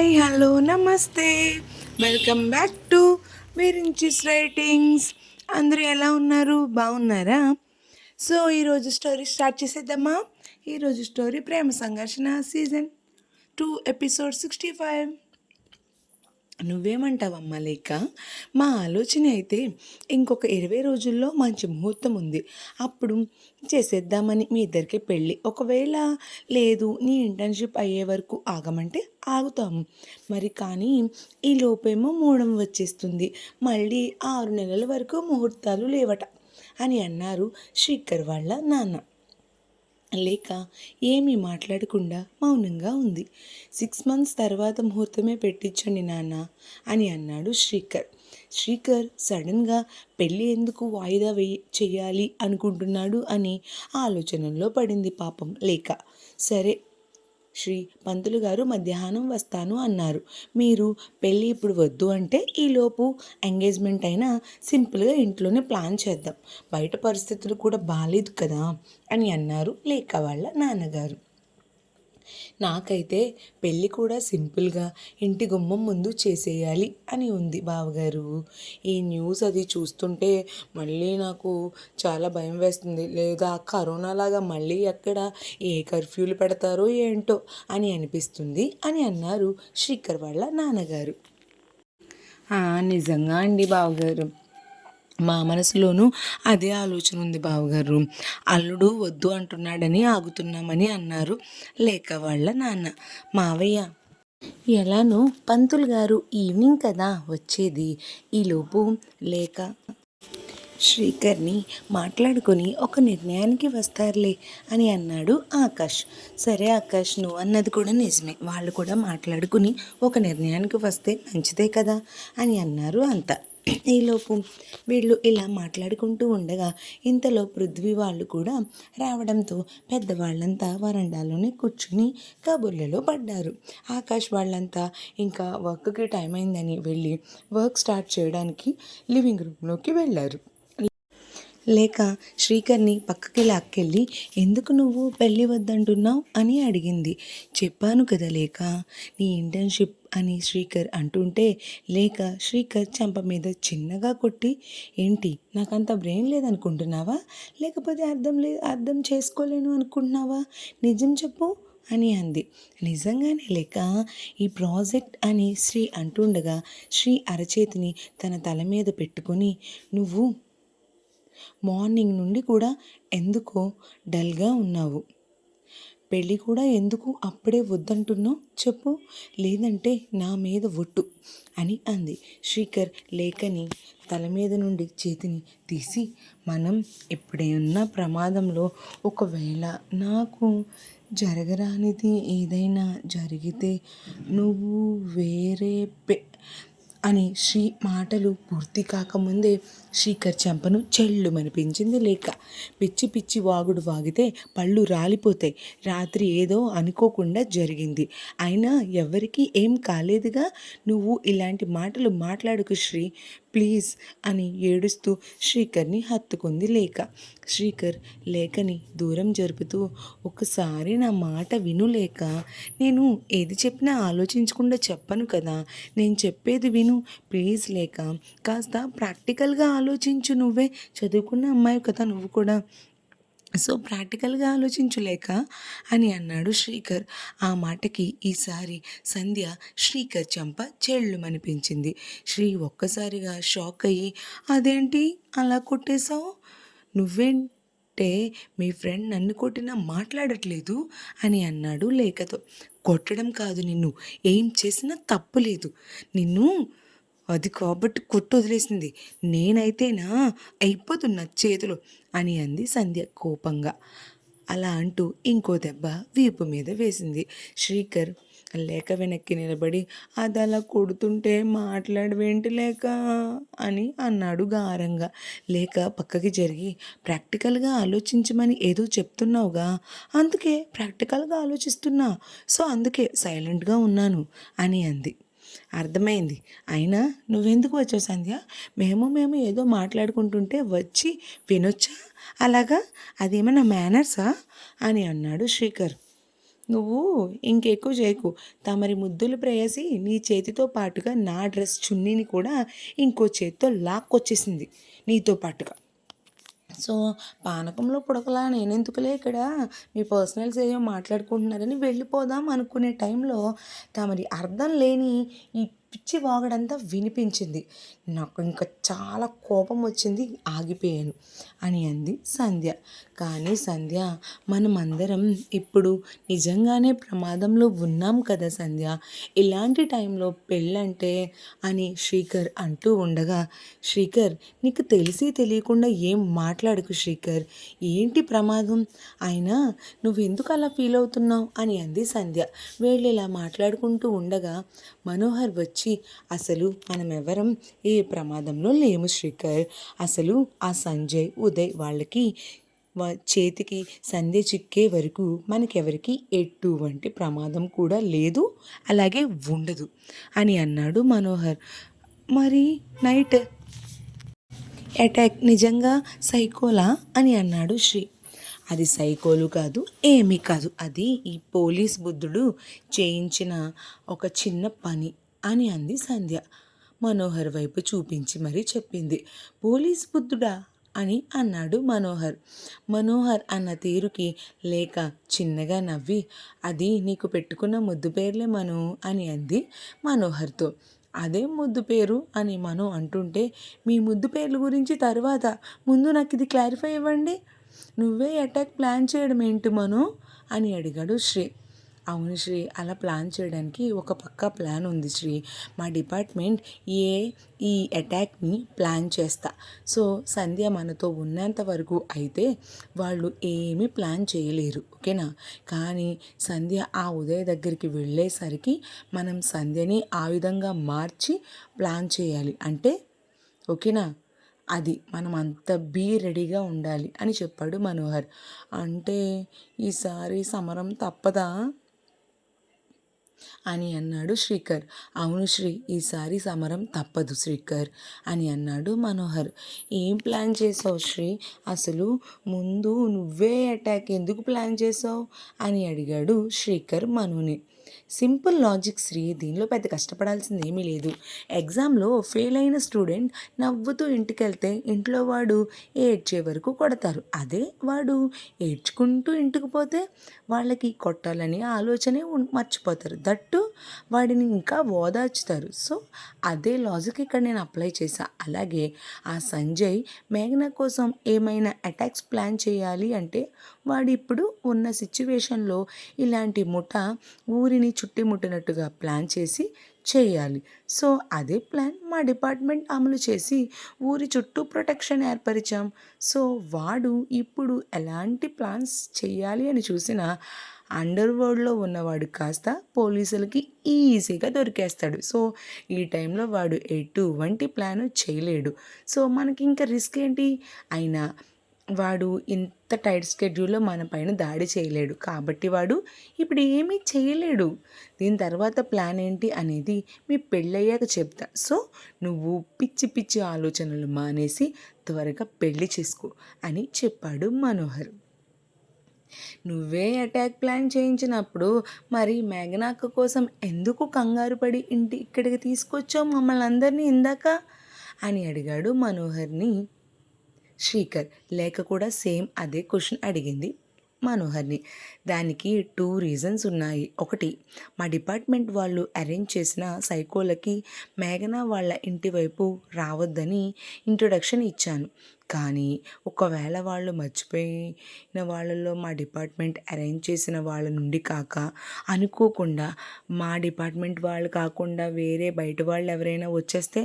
Hi hello నమస్తే, welcome back to విరించిస్ writings. అందరూ ఎలా ఉన్నారు? బాగున్నారా? సో ఈరోజు స్టోరీ స్టార్ట్ చేసేద్దామా? ఈరోజు స్టోరీ ప్రేమ సంఘర్షణ సీజన్ 2 ఎపిసోడ్ 65. నువ్వేమంటావమ్మా లేక? మా ఆలోచన అయితే ఇంకొక 20 రోజుల్లో మంచి ముహూర్తం ఉంది, అప్పుడు చేసేద్దామని. మీ ఇద్దరికి పెళ్ళి. ఒకవేళ లేదు నీ ఇంటర్న్షిప్ అయ్యే వరకు ఆగమంటే ఆగుతాము మరి. కానీ ఈ లోపేమో మూడం వచ్చేస్తుంది, మళ్ళీ 6 నెలల వరకు ముహూర్తాలు లేవట అని అన్నారు శ్రీకర్ వాళ్ళ నాన్న. లేక ఏమీ మాట్లాడకుండా మౌనంగా ఉంది. 6 months తర్వాత ముహూర్తమే పెట్టించండి నాన్న అని అన్నాడు శ్రీకర్. శ్రీకర్ సడన్గా పెళ్ళి ఎందుకు వాయిదా చెయ్యాలి అనుకుంటున్నాడు అని ఆలోచనల్లో పడింది పాపం లేక. సరే శ్రీ పంతులు గారు మధ్యాహ్నం వస్తాను అన్నారు. మీరు పెళ్ళి ఇప్పుడు వద్దు అంటే ఈలోపు ఎంగేజ్మెంట్ అయినా సింపుల్గా ఇంట్లోనే ప్లాన్ చేద్దాం, బయట పరిస్థితులు కూడా బాగాలేదు కదా అని అన్నారు లేక వాళ్ళ నాన్నగారు. నాకైతే పెళ్ళి కూడా సింపుల్గా ఇంటి గుమ్మం ముందు చేసేయాలి అని ఉంది బావగారు. ఈ న్యూస్ అది చూస్తుంటే మళ్ళీ నాకు చాలా భయం వేస్తుంది. లేదా కరోనా లాగా మళ్ళీ ఎక్కడ ఏ కర్ఫ్యూలు పెడతారో ఏంటో అని అనిపిస్తుంది అని అన్నారు శ్రీకర్ వాళ్ళ నాన్నగారు. నిజంగా అండి బావగారు, మా మనసులోనూ అదే ఆలోచన ఉంది బావగారు. అల్లుడు వద్దు అంటున్నాడని ఆగుతున్నామని అన్నారు లేక వాళ్ళ నాన్న. మావయ్య ఎలానో పంతులు గారు ఈవినింగ్ కదా వచ్చేది, ఈలోపు లేక శ్రీకర్ని మాట్లాడుకొని ఒక నిర్ణయానికి వస్తారులే అని అన్నాడు ఆకాష్. సరే ఆకాష్, నువ్వు అన్నది కూడా నిజమే, వాళ్ళు కూడా మాట్లాడుకుని ఒక నిర్ణయానికి వస్తే మంచిదే కదా అని అన్నారు అంతా. ఈలోపు వీళ్ళు ఇలా మాట్లాడుకుంటూ ఉండగా ఇంతలో పృథ్వీ వాళ్ళు కూడా రావడంతో పెద్దవాళ్ళంతా వరండాలోనే కూర్చుని కబుర్లలో పడ్డారు. ఆకాష్ వాళ్ళంతా ఇంకా వర్క్కి టైం అయిందని వెళ్ళి వర్క్ స్టార్ట్ చేయడానికి లివింగ్ రూమ్లోకి వెళ్ళారు. లేక శ్రీకర్ని పక్కకి లాక్కెళ్ళి ఎందుకు నువ్వు పెళ్ళి వద్దంటున్నావు అని అడిగింది. చెప్పాను కదా లేక నీ ఇంటర్న్షిప్ అని శ్రీకర్ అంటుంటే లేక శ్రీకర్ చెంప మీద చిన్నగా కొట్టి, ఏంటి నాకంత బ్రెయిన్ లేదనుకుంటున్నావా, లేకపోతే అర్థం చేసుకోలేను అనుకుంటున్నావా, నిజం చెప్పు అని అంది. నిజంగానే లేక ఈ ప్రాజెక్ట్ అని శ్రీ అంటుండగా శ్రీ అరచేతిని తన తల మీద పెట్టుకొని, నువ్వు మార్నింగ్ నుండి కూడా ఎందుకో డల్గా ఉన్నావు, పెళ్ళి కూడా ఎందుకు అప్పుడే వద్దంటున్నావు చెప్పు, లేదంటే నా మీద ఒట్టు అని అంది. శ్రీకర్ లేఖని తల మీద నుండి చేతిని తీసి, మనం ఎప్పుడైనా ప్రమాదంలో ఒకవేళ నాకు జరగరానిది ఏదైనా జరిగితే నువ్వు వేరే అని శ్రీ మాటలు పూర్తి కాకముందే శ్రీకర్ చెంపను చెల్లుమనిపించింది లేక. పిచ్చి పిచ్చి వాగుడు వాగితే పళ్ళు రాలిపోతాయి. రాత్రి ఏదో అనుకోకుండా జరిగింది, అయినా ఎవరికీ ఏం కాలేదుగా, నువ్వు ఇలాంటి మాటలు మాట్లాడుకు శ్రీ ప్లీజ్ అని ఏడుస్తూ శ్రీకర్ని హత్తుకుంది లేక. శ్రీకర్ లేఖని దూరం జరుపుతూ, ఒకసారి నా మాట విను లేక, నేను ఏది చెప్పినా ఆలోచించకుండా చెప్పను కదా, నేను చెప్పేది విను ప్లీజ్ లేక, కాస్త ప్రాక్టికల్గా ఆలోచించు, నువ్వే చదువుకున్న అమ్మాయి కదా నువ్వు కూడా, సో ప్రాక్టికల్గా ఆలోచించులేక అని అన్నాడు శ్రీకర్. ఆ మాటకి ఈసారి సంధ్య శ్రీకర్ చెంప చెళ్ళుమనిపించింది. శ్రీ ఒక్కసారిగా షాక్ అయ్యి, అదేంటి అలా కొట్టేశావు, నువ్వేంటే మీ ఫ్రెండ్ నన్ను కొట్టినా మాట్లాడట్లేదు అని అన్నాడు లేఖతో. కొట్టడం కాదు, నిన్ను ఏం చేసినా తప్పు లేదు, నిన్ను అది కాబట్టి కొట్టు వదిలేసింది, నేనైతేనా అయిపోతున్నా చేతిలో అని అంది సంధ్య కోపంగా. అలా అంటూ ఇంకో దెబ్బ వీపు మీద వేసింది. శ్రీకర్ లేక వెనక్కి నిలబడి, అది అలా కొడుతుంటే మాట్లాడవేంటి లేక అని అన్నాడు గారంగా. లేక పక్కకి జరిగి, ప్రాక్టికల్గా ఆలోచించమని ఏదో చెప్తున్నావుగా, అందుకే ప్రాక్టికల్గా ఆలోచిస్తున్నా, సో అందుకే సైలెంట్గా ఉన్నాను అని అంది. అర్థమైంది, అయినా నువ్వెందుకు వచ్చావు సంధ్య, మేము ఏదో మాట్లాడుకుంటుంటే వచ్చి వినొచ్చా అలాగా, అదేమన్నా మేనర్సా అని అన్నాడు శ్రీకర్. నువ్వు ఇంకెక్కువ చేయకు. తమరి ముద్దులు ప్రేయసి నీ చేతితో పాటుగా నా డ్రెస్ చున్నీని కూడా ఇంకో చేత్తో లాక్కొచ్చేసింది నీతో పాటుగా. సో పానకంలో పుడకలా నేనెందుకులే ఇక్కడ, మీ పర్సనల్స్ ఏమో మాట్లాడుకుంటున్నారని వెళ్ళిపోదాం అనుకునే టైంలో తమరి అర్థం లేని ఈ పిచ్చి వాగడంతా వినిపించింది. నాకు ఇంకా చాలా కోపం వచ్చింది, ఆగిపోయాను అని అంది సంధ్య. కానీ సంధ్య, మనమందరం ఇప్పుడు నిజంగానే ప్రమాదంలో ఉన్నాం కదా సంధ్య, ఇలాంటి టైంలో పెళ్ళంటే అని శ్రీకర్ అంటూ ఉండగా, శ్రీకర్ నీకు తెలిసి తెలియకుండా ఏం మాట్లాడకు శ్రీకర్, ఏంటి ప్రమాదం, అయినా నువ్వెందుకు అలా ఫీల్ అవుతున్నావు అని అంది సంధ్య. వీళ్ళు ఇలా మాట్లాడుకుంటూ ఉండగా మనోహర్ వచ్చి, అసలు మనమెవరం ఏ ప్రమాదంలో లేము శ్రీకర్, అసలు ఆ సంజయ్ ఉదయ్ వాళ్ళకి చేతికి సంధ్య చిక్కే వరకు మనకెవరికి ఎటువంటి ప్రమాదం కూడా లేదు, అలాగే ఉండదు అని అన్నాడు మనోహర్. మరి నైట్ అటాక్ నిజంగా సైకోలా అని అన్నాడు శ్రీ. అది సైకోలు కాదు, ఏమీ కాదు, అది ఈ పోలీస్ బుద్ధుడు చేయించిన ఒక చిన్న పని అని అంది సంధ్య. మనోహర్ వైపు చూపించి మరీ చెప్పింది. పోలీస్ బుద్ధుడా అని అన్నాడు మనోహర్. మనోహర్ అన్న తీరుకి లేక చిన్నగా నవ్వి, అది నీకు పెట్టుకున్న ముద్దు పేర్లే మను అని అంది మనోహర్తో. అదే ముద్దు పేరు అని మనం అంటుంటే, మీ ముద్దు పేర్ల గురించి తర్వాత, ముందు నాకు ఇది క్లారిఫై ఇవ్వండి, నువ్వే అటాక్ ప్లాన్ చేయడం ఏంటి మను అని అడిగాడు శ్రీ. అవును శ్రీ, అలా ప్లాన్ చేయడానికి ఒక పక్కా ప్లాన్ ఉంది శ్రీ. మా డిపార్ట్మెంట్ ఈ అటాక్ని ప్లాన్ చేస్తా. సో సంధ్య మనతో ఉన్నంత వరకు అయితే వాళ్ళు ఏమీ ప్లాన్ చేయలేరు, ఓకేనా. కానీ సంధ్య ఆ ఉదయ్ దగ్గరికి వెళ్ళేసరికి మనం సంధ్యని ఆ విధంగా మార్చి ప్లాన్ చేయాలి, అంటే ఓకేనా, అది మనం అంత రెడీగా ఉండాలి అని చెప్పాడు మనోహర్. అంటే ఈసారి సమరం తప్పదా అని అన్నాడు శ్రీకర్. అవును శ్రీ, ఈసారి సమరం తప్పదు శ్రీకర్ అని అన్నాడు మనోహర్. ఏం ప్లాన్ చేసావు శ్రీ, అసలు ముందు నువ్వే అటాక్ ఎందుకు ప్లాన్ చేసావు అని అడిగాడు శ్రీకర్ మనుని. సింపుల్ లాజిక్ శ్రీ, దీనిలో పెద్ద కష్టపడాల్సింది ఏమీ లేదు. ఎగ్జామ్లో ఫెయిల్ అయిన స్టూడెంట్ నవ్వుతూ ఇంటికెళ్తే ఇంట్లో వాడు ఏడ్చే వరకు కొడతారు, అదే వాడు ఏడ్చుకుంటూ ఇంటికి పోతే వాళ్ళకి కొట్టాలని ఆలోచనే మర్చిపోతారు, దట్టు వాడిని ఇంకా ఓదార్చుతారు. సో అదే లాజిక్ ఇక్కడ నేను అప్లై చేశా. అలాగే ఆ సంజయ్ మేఘన కోసం ఏమైనా అటాక్స్ ప్లాన్ చేయాలి అంటే వాడు ఇప్పుడు ఉన్న సిచ్యువేషన్లో ఇలాంటి ముఠ ఊరిని చుట్టుముట్టినట్టుగా ప్లాన్ చేసి చేయాలి. సో అదే ప్లాన్ మా డిపార్ట్మెంట్ అమలు చేసి ఊరి చుట్టూ ప్రొటెక్షన్ ఏర్పరిచాం. సో వాడు ఇప్పుడు ఎలాంటి ప్లాన్స్ చేయాలి అని చూసినా అండర్ వరల్డ్లో ఉన్నవాడు కాస్త పోలీసులకి ఈజీగా దొరికేస్తాడు. సో ఈ టైంలో వాడు ఎటువంటి ప్లాను చేయలేడు. సో మనకి ఇంకా రిస్క్ ఏంటి, అయినా వాడు ఇంత టైట్ స్కెడ్యూల్లో మన పైన దాడి చేయలేడు, కాబట్టి వాడు ఇప్పుడు ఏమీ చేయలేడు. దీని తర్వాత ప్లాన్ ఏంటి అనేది మీ పెళ్ళయ్యాక చెప్తా. సో నువ్వు పిచ్చి పిచ్చి ఆలోచనలు మానేసి త్వరగా పెళ్లి చేసుకో అని చెప్పాడు మనోహర్. నువ్వే అటాక్ ప్లాన్ చేయించినప్పుడు మరి మేఘనాక్క కోసం ఎందుకు కంగారు పడి ఇక్కడికి తీసుకొచ్చావు మమ్మల్ని అందరినీ ఇందాక అని అడిగాడు మనోహర్ని శ్రీకర్. లేక కూడా సేమ్ అదే క్వశ్చన్ అడిగింది మనోహర్ని. దానికి 2 రీజన్స్ ఉన్నాయి. ఒకటి, మా డిపార్ట్మెంట్ వాళ్ళు అరేంజ్ చేసిన సైకోలకి మేఘన వాళ్ళ ఇంటి వైపు రావద్దని ఇంట్రొడక్షన్ ఇచ్చాను. కానీ ఒకవేళ వాళ్ళు మర్చిపోయిన వాళ్ళలో మా డిపార్ట్మెంట్ అరేంజ్ చేసిన వాళ్ళ నుండి కాక అనుకోకుండా మా డిపార్ట్మెంట్ వాళ్ళు కాకుండా వేరే బయట వాళ్ళు ఎవరైనా వచ్చేస్తే,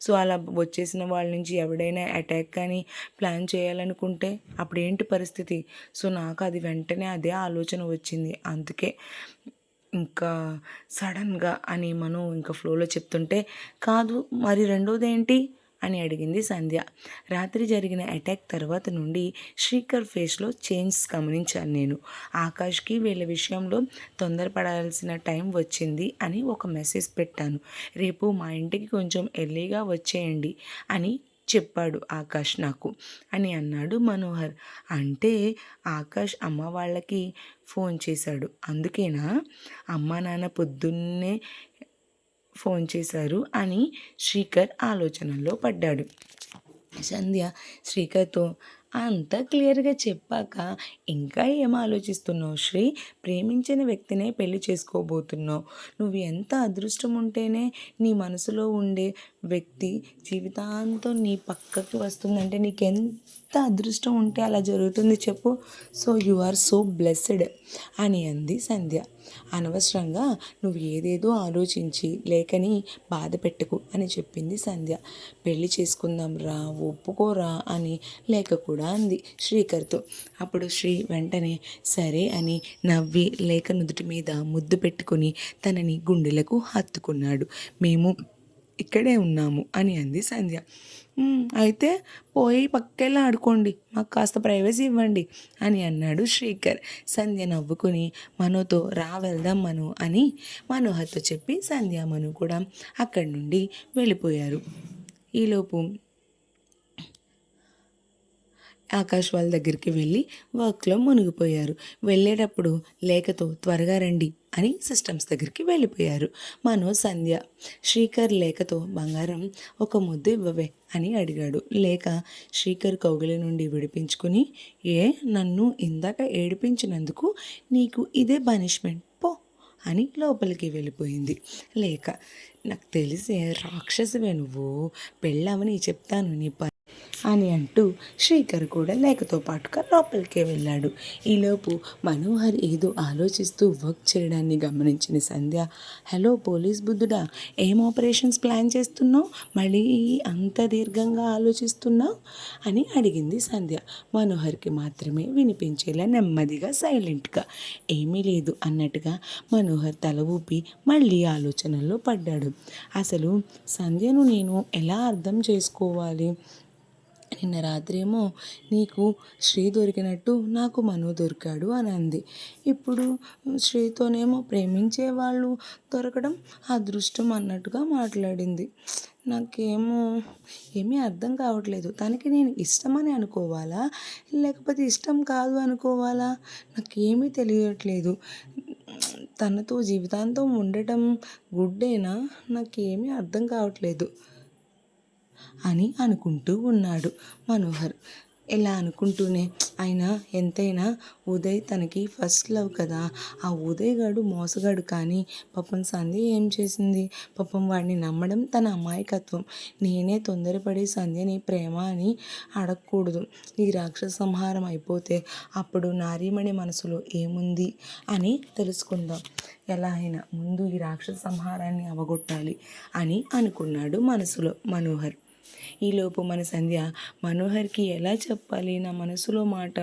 సో అలా వచ్చేసిన వాళ్ళ నుంచి ఎవడైనా అటాక్ కానీ ప్లాన్ చేయాలనుకుంటే అప్పుడు ఏంటి పరిస్థితి. సో నాకు అది వెంటనే అదే ఆలోచన వచ్చింది. అందుకే ఇంకా సడన్గా అని మనం ఇంకా ఫ్లోలో చెప్తుంటే, కాదు మరి రెండోది ఏంటి అని అడిగింది సంధ్య. రాత్రి జరిగిన అటాక్ తర్వాత నుండి శ్రీకర్ ఫేస్లో చేంజ్ గమనించాను నేను. ఆకాష్కి వీళ్ళ విషయంలో తొందరపడాల్సిన టైం వచ్చింది అని ఒక మెసేజ్ పెట్టాను. రేపు మా ఇంటికి కొంచెం ఎర్లీగా వచ్చేయండి అని చెప్పాడు ఆకాష్ నాకు అని అన్నాడు మనోహర్. అంటే ఆకాష్ అమ్మ వాళ్ళకి ఫోన్ చేశాడు, అందుకేనా అమ్మ నాన్న పొద్దున్నే ఫోన్ చేశారు అని శ్రీకర్ ఆలోచనల్లో పడ్డాడు. సంధ్య శ్రీకర్తో, అంతా క్లియర్గా చెప్పాక ఇంకా ఏం ఆలోచిస్తున్నావు శ్రీ? ప్రేమించిన వ్యక్తినే పెళ్లి చేసుకోబోతున్నావు. నువ్వు ఎంత అదృష్టం ఉంటేనే నీ మనసులో ఉండే వ్యక్తి జీవితాంతం నీ పక్కకి వస్తుందంటే నీకెంత అదృష్టం ఉంటే అలా జరుగుతుంది చెప్పు. So you are so blessed అని అంది సంధ్య. అనవసరంగా నువ్వు ఏదేదో ఆలోచించి లేఖని బాధ పెట్టకు అని చెప్పింది సంధ్య. పెళ్లి చేసుకుందాం రా, ఒప్పుకోరా అని లేఖ కూడా అంది శ్రీకర్తో. అప్పుడు శ్రీ వెంటనే సరే అని నవ్వి లేఖ నుదుటి మీద ముద్దు పెట్టుకుని తనని గుండెలకు హత్తుకున్నాడు. మేము ఇక్కడే ఉన్నాము అని అంది సంధ్య. అయితే పోయి పక్కెళ్ళి ఆడుకోండి, మాకు కాస్త ప్రైవసీ ఇవ్వండి అని అన్నాడు శ్రీకర్. సంధ్య నవ్వుకుని మనోతో రా వెళ్దాం మను అని మనోహర్తో చెప్పి సంధ్య మను కూడా అక్కడి నుండి వెళ్ళిపోయారు. ఈలోపు ఆకాష్ వాళ్ళ దగ్గరికి వెళ్ళి వర్క్లో మునిగిపోయారు. వెళ్ళేటప్పుడు లేఖతో త్వరగా రండి అని సిస్టమ్స్ దగ్గరికి వెళ్ళిపోయారు. మనో సంధ్య. శ్రీకర్ లేఖతో బంగారం ఒక ముద్దు ఇవ్వవే అని అడిగాడు. లేఖ శ్రీకర్ కౌగిలి నుండి విడిపించుకుని, నన్ను ఇందాక ఏడిపించినందుకు నీకు ఇదే పనిష్మెంట్ పో అని లోపలికి వెళ్ళిపోయింది. లేఖ, నాకు తెలిసే రాక్షసివే నువ్వు, పెళ్ళవని చెప్తాను నీ అని అంటూ శ్రీకర్ కూడా లేఖతో పాటుగా లోపలికే వెళ్ళాడు. ఈలోపు మనోహర్ ఏదో ఆలోచిస్తూ వర్క్ చేయడాన్ని గమనించిన సంధ్య, హలో పోలీస్ బుద్ధుడా, ఏం ఆపరేషన్స్ ప్లాన్ చేస్తున్నావు, మళ్ళీ అంత దీర్ఘంగా ఆలోచిస్తున్నావు అని అడిగింది సంధ్య. మనోహర్కి మాత్రమే వినిపించేలా నెమ్మదిగా సైలెంట్గా ఏమీ లేదు అన్నట్టుగా మనోహర్ తల ఊపి మళ్ళీ ఆలోచనల్లో పడ్డాడు. అసలు సంధ్యను నేను ఎలా అర్థం చేసుకోవాలి? నిన్న రాత్రేమో నీకు శ్రీ దొరికినట్టు నాకు మను దొరికాడు అని అంది. ఇప్పుడు శ్రీతోనేమో ప్రేమించే వాళ్ళు దొరకడం అదృష్టం అన్నట్టుగా మాట్లాడింది. నాకేమో ఏమీ అర్థం కావట్లేదు. తనకి నేను ఇష్టమని అనుకోవాలా, లేకపోతే ఇష్టం కాదు అనుకోవాలా, నాకేమీ తెలియట్లేదు. తనతో జీవితాంతం ఉండటం గుడ్డేనా, నాకేమీ అర్థం కావట్లేదు అని అనుకుంటూ ఉన్నాడు మనోహర్. ఇలా అనుకుంటూనే అయినా ఎంతైనా ఉదయ్ తనకి ఫస్ట్ లవ్ కదా, ఆ ఉదయ్ గాడు మోసగాడు. కానీ పాపం సంధ్య ఏం చేసింది? పాపం వాడిని నమ్మడం తన అమాయకత్వం. నేనే తొందరపడి సంధ్యని ప్రేమ అని అడగకూడదు. ఈ రాక్షస సంహారం అయిపోతే అప్పుడు నారీమణి మనసులో ఏముంది అని తెలుసుకుందాం. ఎలా అయినా ముందు ఈ రాక్షస సంహారాన్ని అవగొట్టాలి అని అనుకున్నాడు మనసులో మనోహర్. ఈలోపు మన సంధ్య మనోహర్కి ఎలా చెప్పాలి నా మనసులో మాట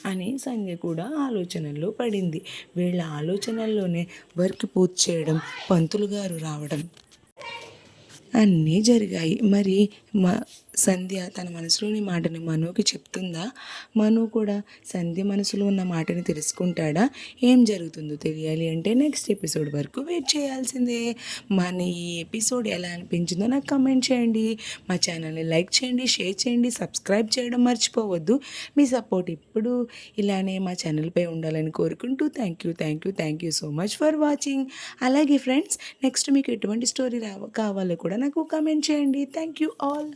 అని సంధ్య కూడా ఆలోచనల్లో పడింది. వీళ్ళ ఆలోచనల్లోనే వర్క్ పూర్తి చేయడం, పంతులు గారు రావడం అన్నీ జరిగాయి. మరి సంధ్య తన మనసులోని మాటని మనోకి చెప్తుందా? మనో కూడా సంధ్య మనసులో ఉన్న మాటని తెలుసుకుంటాడా? ఏం జరుగుతుందో తెలియాలి అంటే నెక్స్ట్ ఎపిసోడ్ వరకు వెయిట్ చేయాల్సిందే. మన ఈ ఎపిసోడ్ ఎలా అనిపించిందో నాకు కమెంట్ చేయండి. మా ఛానల్ని లైక్ చేయండి, షేర్ చేయండి, సబ్స్క్రైబ్ చేయడం మర్చిపోవద్దు. మీ సపోర్ట్ ఇప్పుడు ఇలానే మా ఛానల్పై ఉండాలని కోరుకుంటూ thank you so much for watching. అలాగే ఫ్రెండ్స్, నెక్స్ట్ మీకు ఎటువంటి స్టోరీ కావాలో కూడా నాకు కమెంట్ చేయండి. Thank you all.